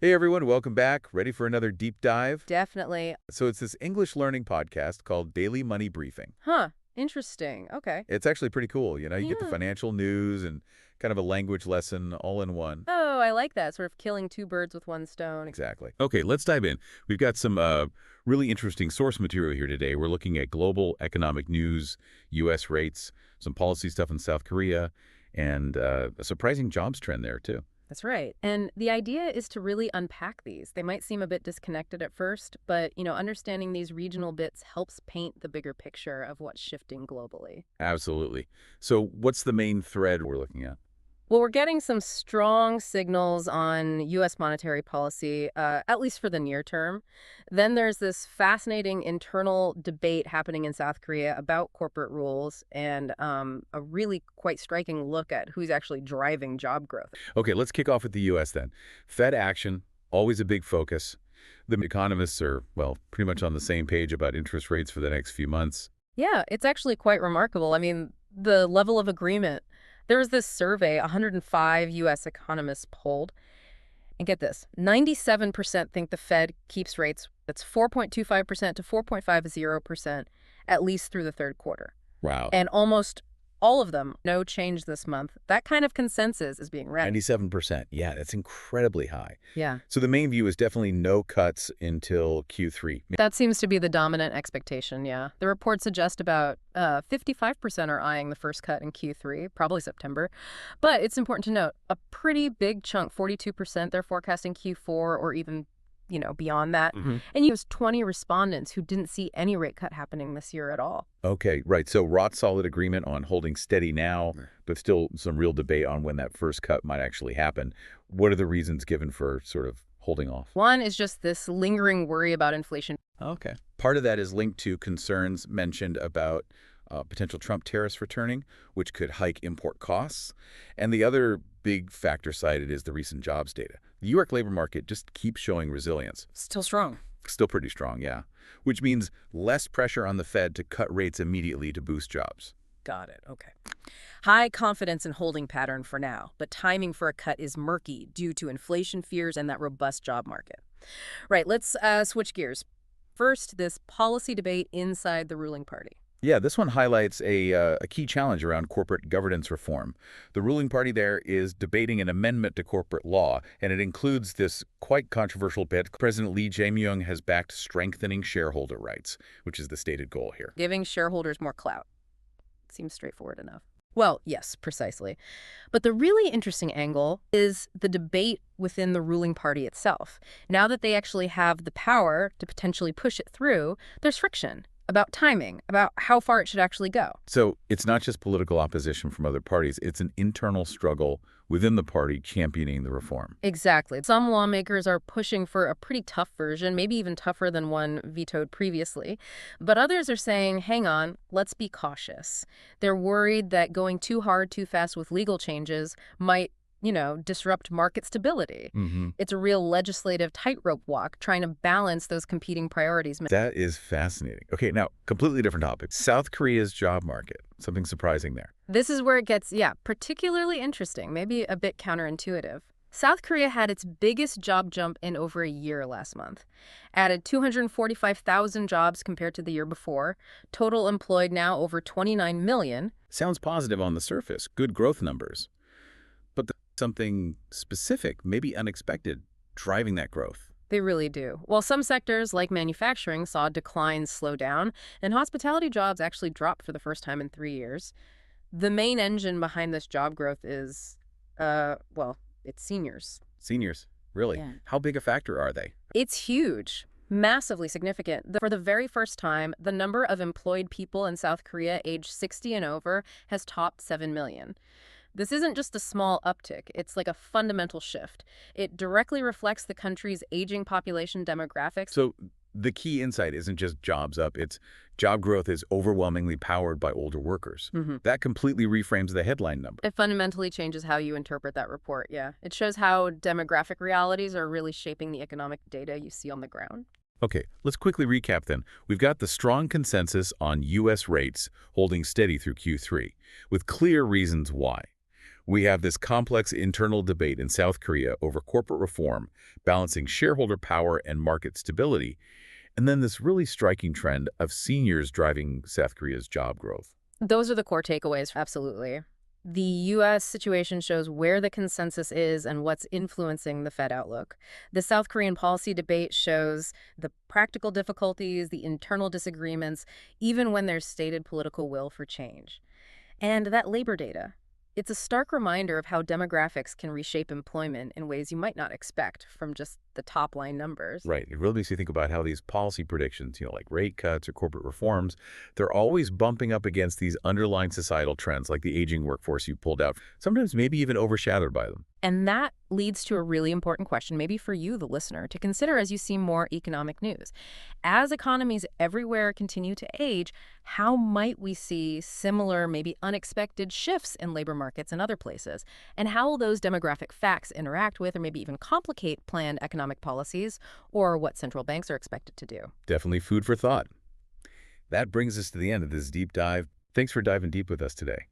Hey everyone, welcome back. Ready for another deep dive? Definitely. So it's this English learning podcast called Daily Money Briefing. Huh. Interesting. Okay. It's actually pretty cool. You get the Yeah. financial news and kind of a language lesson all in one. Oh, I like that. Sort of killing two birds with one stone. Exactly. Okay, let's dive in. We've got some really interesting source material here today. We're looking at global economic news, U.S. rates, some policy stuff in South Korea, and a surprising jobs trend there, too. That's right. And the idea is to really unpack these. They might seem a bit disconnected at first, but, understanding these regional bits helps paint the bigger picture of what's shifting globally. Absolutely. So what's the main thread we're looking at? Well, we're getting some strong signals on U.S. monetary policy, at least for the near term. Then there's this fascinating internal debate happening in South Korea about corporate rules and a really quite striking look at who's actually driving job growth. Okay, let's kick off with the U.S. then. Fed action, always a big focus. The economists are, well, pretty much on the same page about interest rates for the next few months. Yeah, it's actually quite remarkable. I mean, the level of agreement. There was this survey, 105 U.S. economists polled, and get this, 97% think the Fed keeps rates, that's 4.25% to 4.50%, at least through the third quarter. Wow. And almost all of them, no change this month. That kind of consensus is being read. 97%. Yeah, that's incredibly high. Yeah. So the main view is definitely no cuts until Q3. That seems to be the dominant expectation, yeah. The reports suggest about 55% are eyeing the first cut in Q3, probably September. But it's important to note, a pretty big chunk, 42%, they're forecasting Q4 or even beyond that. And you have 20 respondents who didn't see any rate cut happening this year at all. Okay, right. So rock-solid agreement on holding steady now, but still some real debate on when that first cut might actually happen. What are the reasons given for sort of holding off? One is just this lingering worry about inflation. Okay. Part of that is linked to concerns mentioned about potential Trump tariffs returning, which could hike import costs. And the other big factor cited is the recent jobs data. The New York labor market just keeps showing resilience. Still strong. Still pretty strong, yeah. Which means less pressure on the Fed to cut rates immediately to boost jobs. Got it. Okay. High confidence in holding pattern for now, but timing for a cut is murky due to inflation fears and that robust job market. Right, let's switch gears. First, this policy debate inside the ruling party. Yeah, this one highlights a key challenge around corporate governance reform. The ruling party there is debating an amendment to corporate law, and it includes this quite controversial bit. President Lee Jae-myung has backed strengthening shareholder rights, which is the stated goal here. Giving shareholders more clout. Seems straightforward enough. Well, yes, precisely. But the really interesting angle is the debate within the ruling party itself. Now that they actually have the power to potentially push it through, there's friction about timing, about how far it should actually go. So it's not just political opposition from other parties. It's an internal struggle within the party championing the reform. Exactly. Some lawmakers are pushing for a pretty tough version, maybe even tougher than one vetoed previously. But others are saying, hang on, let's be cautious. They're worried that going too hard, too fast with legal changes might disrupt market stability. It's a real legislative tightrope walk trying to balance those competing priorities. That is fascinating. Okay, now, completely different topic. South Korea's job market. Something surprising there. This is where it gets, particularly interesting, maybe a bit counterintuitive. South Korea had its biggest job jump in over a year last month. Added 245,000 jobs compared to the year before. Total employed now over 29 million. Sounds positive on the surface. Good growth numbers. But something specific, maybe unexpected, driving that growth. They really do. While some sectors, like manufacturing, saw declines slow down, and hospitality jobs actually dropped for the first time in 3 years, the main engine behind this job growth is, it's seniors. Seniors, really? Yeah. How big a factor are they? It's huge. Massively significant. For the very first time, the number of employed people in South Korea aged 60 and over has topped 7 million. This isn't just a small uptick. It's like a fundamental shift. It directly reflects the country's aging population demographics. So the key insight isn't just jobs up. It's job growth is overwhelmingly powered by older workers. That completely reframes the headline number. It fundamentally changes how you interpret that report, yeah. It shows how demographic realities are really shaping the economic data you see on the ground. Okay, let's quickly recap then. We've got the strong consensus on U.S. rates holding steady through Q3, with clear reasons why. We have this complex internal debate in South Korea over corporate reform, balancing shareholder power and market stability, and then this really striking trend of seniors driving South Korea's job growth. Those are the core takeaways, absolutely. The U.S. situation shows where the consensus is and what's influencing the Fed outlook. The South Korean policy debate shows the practical difficulties, the internal disagreements, even when there's stated political will for change. And that labor data, it's a stark reminder of how demographics can reshape employment in ways you might not expect from just the top-line numbers. Right. It really makes you think about how these policy predictions, like rate cuts or corporate reforms, they're always bumping up against these underlying societal trends like the aging workforce you pulled out, sometimes maybe even overshadowed by them. And that leads to a really important question, maybe for you, the listener, to consider as you see more economic news. As economies everywhere continue to age, how might we see similar, maybe unexpected shifts in labor markets in other places? And how will those demographic facts interact with or maybe even complicate planned economic policies or what central banks are expected to do? Definitely food for thought. That brings us to the end of this deep dive. Thanks for diving deep with us today.